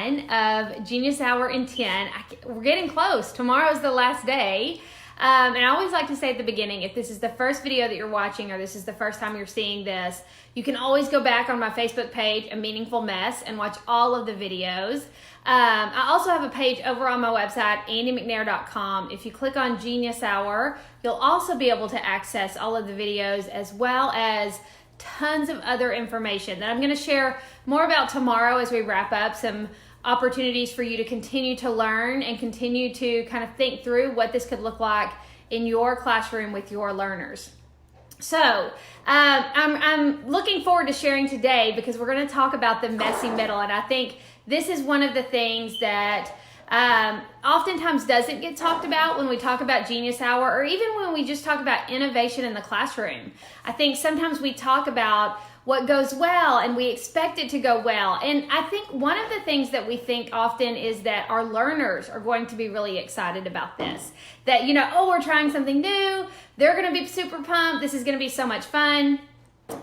1 of Genius Hour in 10. We're getting close. Tomorrow's the last day. And I always like to say at the beginning, if this is the first video that you're watching or this is the first time you're seeing this, you can always go back on my Facebook page, A Meaningful Mess, and watch all of the videos. I also have a page over on my website, andymcnair.com. If you click on Genius Hour, you'll also be able to access all of the videos as well as tons of other information that I'm going to share more about tomorrow as we wrap up, some opportunities for you to continue to learn and continue to kind of think through what this could look like in your classroom with your learners. So I'm looking forward to sharing today because we're going to talk about the messy middle, and I think this is one of the things that oftentimes doesn't get talked about when we talk about Genius Hour, or even when we just talk about innovation in the classroom. I think sometimes we talk about what goes well and we expect it to go well. And I think one of the things that we think often is that our learners are going to be really excited about this. That, we're trying something new. They're going to be super pumped. This is going to be so much fun.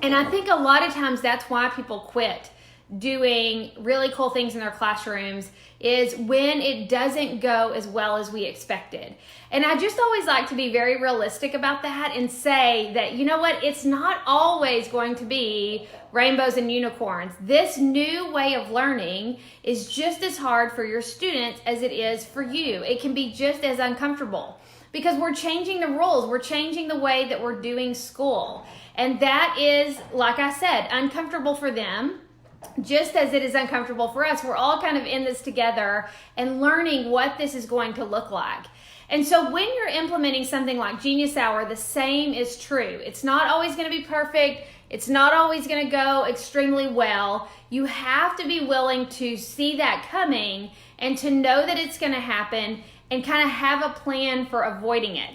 And I think a lot of times that's why people quit doing really cool things in their classrooms, is when it doesn't go as well as we expected. And I just always like to be very realistic about that and say that, it's not always going to be rainbows and unicorns. This new way of learning is just as hard for your students as it is for you. It can be just as uncomfortable because we're changing the rules. We're changing the way that we're doing school. And that is, like I said, uncomfortable for them, just as it is uncomfortable for us. We're all kind of in this together and learning what this is going to look like. And so when you're implementing something like Genius Hour, the same is true. It's not always going to be perfect. It's not always going to go extremely well. You have to be willing to see that coming and to know that it's going to happen and kind of have a plan for avoiding it.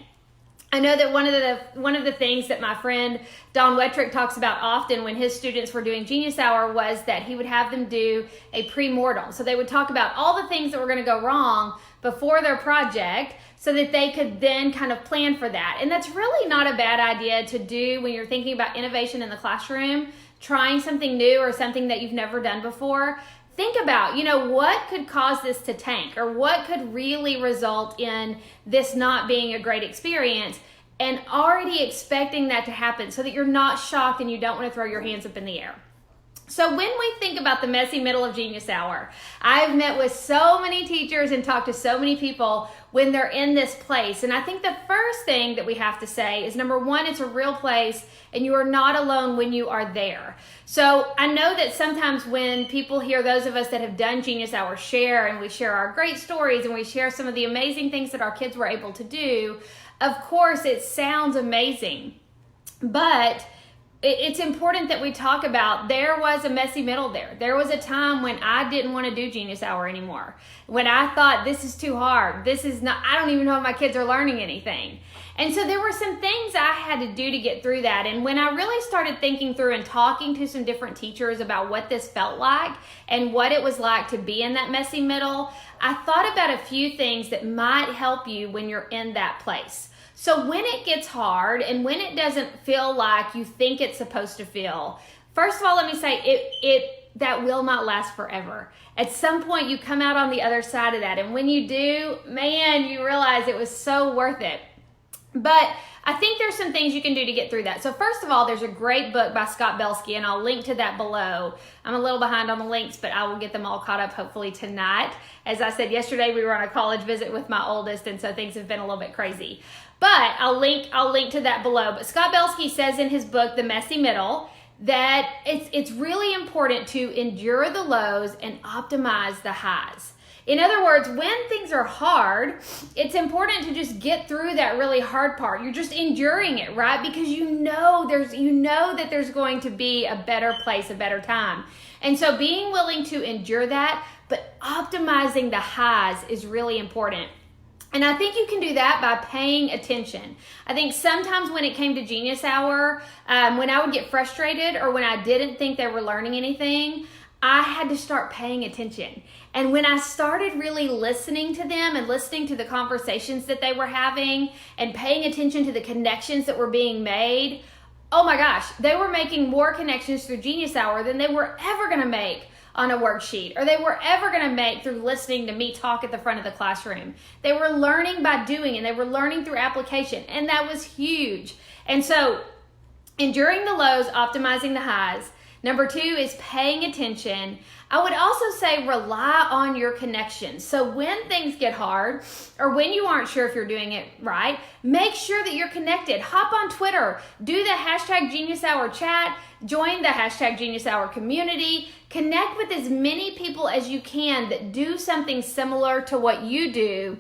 I know that one of the things that my friend Don Wettrick talks about often when his students were doing Genius Hour was that he would have them do a pre-mortem. So they would talk about all the things that were going to go wrong before their project so that they could then kind of plan for that. And that's really not a bad idea to do when you're thinking about innovation in the classroom, trying something new or something that you've never done before. Think about, what could cause this to tank, or what could really result in this not being a great experience, and already expecting that to happen so that you're not shocked and you don't want to throw your hands up in the air. So when we think about the messy middle of Genius Hour, I've met with so many teachers and talked to so many people when they're in this place. And I think the first thing that we have to say is, number one, it's a real place and you are not alone when you are there. So I know that sometimes when people hear those of us that have done Genius Hour share, and we share our great stories and we share some of the amazing things that our kids were able to do, of course it sounds amazing, but it's important that we talk about there was a messy middle there. There was a time when I didn't want to do Genius Hour anymore. When I thought, this is too hard. I don't even know if my kids are learning anything. And so there were some things I had to do to get through that. And when I really started thinking through and talking to some different teachers about what this felt like and what it was like to be in that messy middle, I thought about a few things that might help you when you're in that place. So when it gets hard and when it doesn't feel like you think it's supposed to feel, first of all, let me say that will not last forever. At some point you come out on the other side of that. And when you do, man, you realize it was so worth it. But I think there's some things you can do to get through that. So first of all, there's a great book by Scott Belsky, and I'll link to that below. I'm a little behind on the links, but I will get them all caught up hopefully tonight. As I said yesterday, we were on a college visit with my oldest, and so things have been a little bit crazy. But I'll link to that below. But Scott Belsky says in his book, The Messy Middle, that it's really important to endure the lows and optimize the highs. In other words, when things are hard, it's important to just get through that really hard part. You're just enduring it, right? Because you know that there's going to be a better place, a better time. And so being willing to endure that, but optimizing the highs is really important. And I think you can do that by paying attention. I think sometimes when it came to Genius Hour, when I would get frustrated or when I didn't think they were learning anything, I had to start paying attention. And when I started really listening to them and listening to the conversations that they were having and paying attention to the connections that were being made, oh my gosh, they were making more connections through Genius Hour than they were ever going to make on a worksheet, or they were ever going to make through listening to me talk at the front of the classroom. They were learning by doing, and they were learning through application, and that was huge. And so, enduring the lows, optimizing the highs. Number 2 is paying attention. I would also say rely on your connections. So when things get hard, or when you aren't sure if you're doing it right, make sure that you're connected. Hop on Twitter, do the hashtag Genius Hour chat, join the hashtag Genius Hour community, connect with as many people as you can that do something similar to what you do,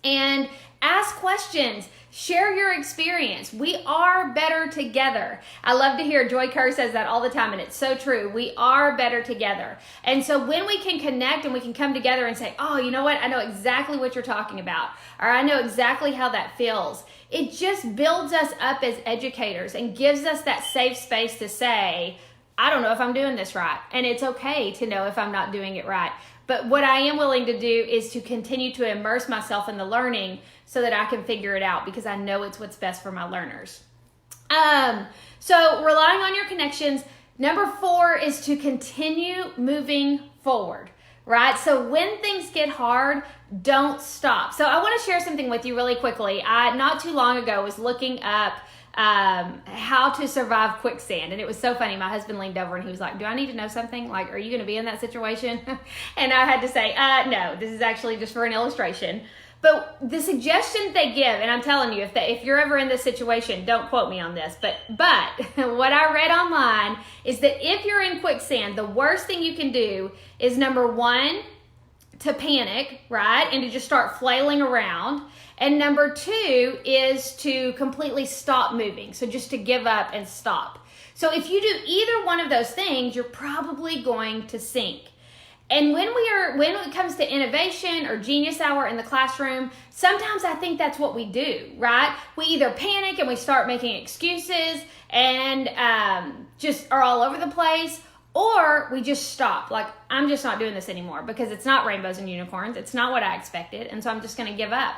and ask questions. Share your experience. We are better together. I love to hear Joy Kerr says that all the time, and it's so true. We are better together. And so when we can connect and we can come together and say, oh, you know what? I know exactly what you're talking about, or I know exactly how that feels. It just builds us up as educators and gives us that safe space to say, I don't know if I'm doing this right. And it's okay to know if I'm not doing it right. But what I am willing to do is to continue to immerse myself in the learning so that I can figure it out, because I know it's what's best for my learners. So relying on your connections. Number 4 is to continue moving forward, right? So when things get hard, don't stop. So I want to share something with you really quickly. I, not too long ago, was looking up how to survive quicksand. And it was so funny. My husband leaned over and he was like, do I need to know something? Like, are you going to be in that situation? And I had to say, no, this is actually just for an illustration. But the suggestion they give, and I'm telling you, if you're ever in this situation, don't quote me on this, but what I read online is that if you're in quicksand, the worst thing you can do is, number 1, to panic, right? And to just start flailing around. And number 2 is to completely stop moving. So just to give up and stop. So if you do either one of those things, you're probably going to sink. And when it comes to innovation or Genius Hour in the classroom, sometimes I think that's what we do, right? We either panic and we start making excuses and just are all over the place, or we just stop. Like, I'm just not doing this anymore because it's not rainbows and unicorns. It's not what I expected, and so I'm just going to give up.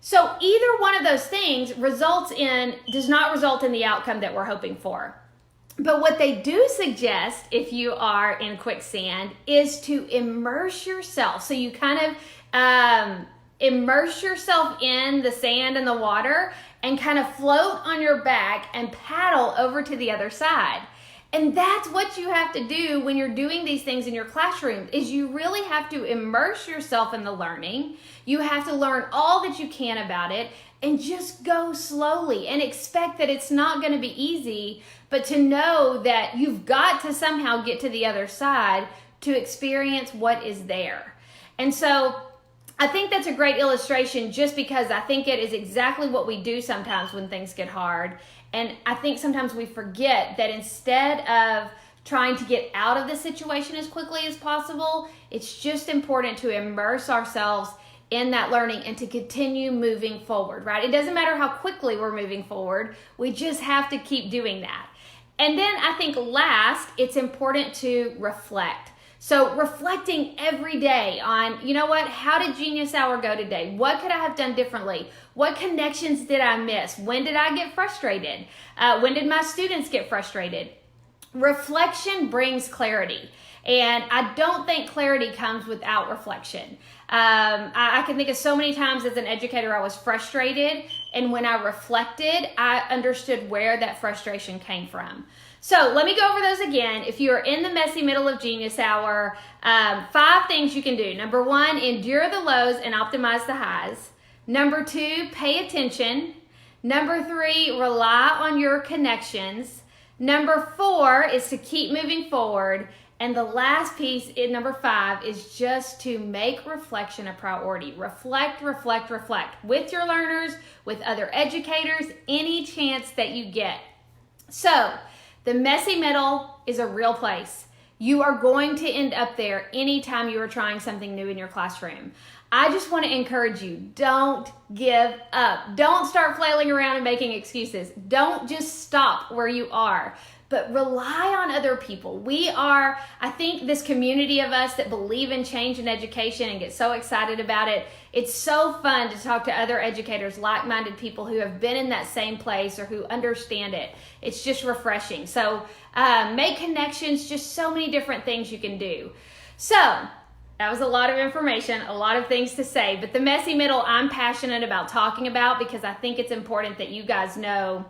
So either one of those things does not result in the outcome that we're hoping for. But what they do suggest, if you are in quicksand, is to immerse yourself. So you kind of immerse yourself in the sand and the water and kind of float on your back and paddle over to the other side. And that's what you have to do when you're doing these things in your classroom, is you really have to immerse yourself in the learning. You have to learn all that you can about it and just go slowly and expect that it's not going to be easy, but to know that you've got to somehow get to the other side to experience what is there. And so I think that's a great illustration, just because I think it is exactly what we do sometimes when things get hard. And I think sometimes we forget that instead of trying to get out of the situation as quickly as possible, it's just important to immerse ourselves in that learning and to continue moving forward, right? It doesn't matter how quickly we're moving forward. We just have to keep doing that. And then I think last, it's important to reflect. So reflecting every day on, you know what, how did Genius Hour go today? What could I have done differently? What connections did I miss? When did I get frustrated? When did my students get frustrated? Reflection brings clarity. And I don't think clarity comes without reflection. I can think of so many times as an educator I was frustrated, and when I reflected, I understood where that frustration came from. So let me go over those again. If you're in the messy middle of Genius Hour, 5 things you can do. Number 1, endure the lows and optimize the highs. Number 2, pay attention. Number 3, rely on your connections. Number 4 is to keep moving forward. And the last piece, in number 5, is just to make reflection a priority. Reflect, reflect, reflect with your learners, with other educators, any chance that you get. So, the messy middle is a real place. You are going to end up there anytime you are trying something new in your classroom. I just want to encourage you, don't give up. Don't start flailing around and making excuses. Don't just stop where you are. but rely on other people. We are, I think, this community of us that believe in change in education and get so excited about it. It's so fun to talk to other educators, like-minded people who have been in that same place or who understand it. It's just refreshing. So make connections, just so many different things you can do. So that was a lot of information, a lot of things to say, but the messy middle I'm passionate about talking about because I think it's important that you guys know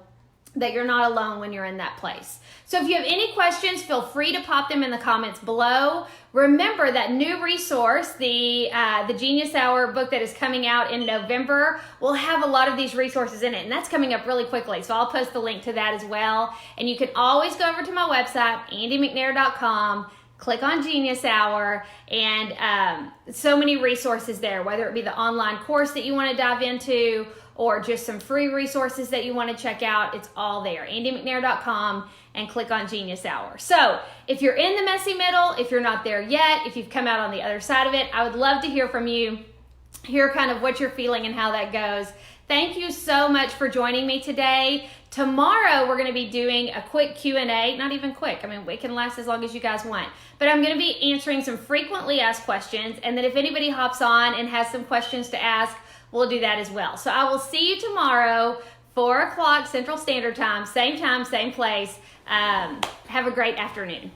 that you're not alone when you're in that place. So if you have any questions, feel free to pop them in the comments below. Remember that new resource, the Genius Hour book that is coming out in November, will have a lot of these resources in it, and that's coming up really quickly. So I'll post the link to that as well. And you can always go over to my website, andymcnair.com, click on Genius Hour, and so many resources there, whether it be the online course that you want to dive into or just some free resources that you want to check out. It's all there, andymcnair.com, and click on Genius Hour. So if you're in the messy middle, if you're not there yet, if you've come out on the other side of it, I would love to hear from you, hear kind of what you're feeling and how that goes. Thank you so much for joining me today. Tomorrow, we're going to be doing a quick Q&A. Not even quick. I mean, it can last as long as you guys want. But I'm going to be answering some frequently asked questions. And then if anybody hops on and has some questions to ask, we'll do that as well. So I will see you tomorrow, 4 o'clock Central Standard Time, same place. Have a great afternoon.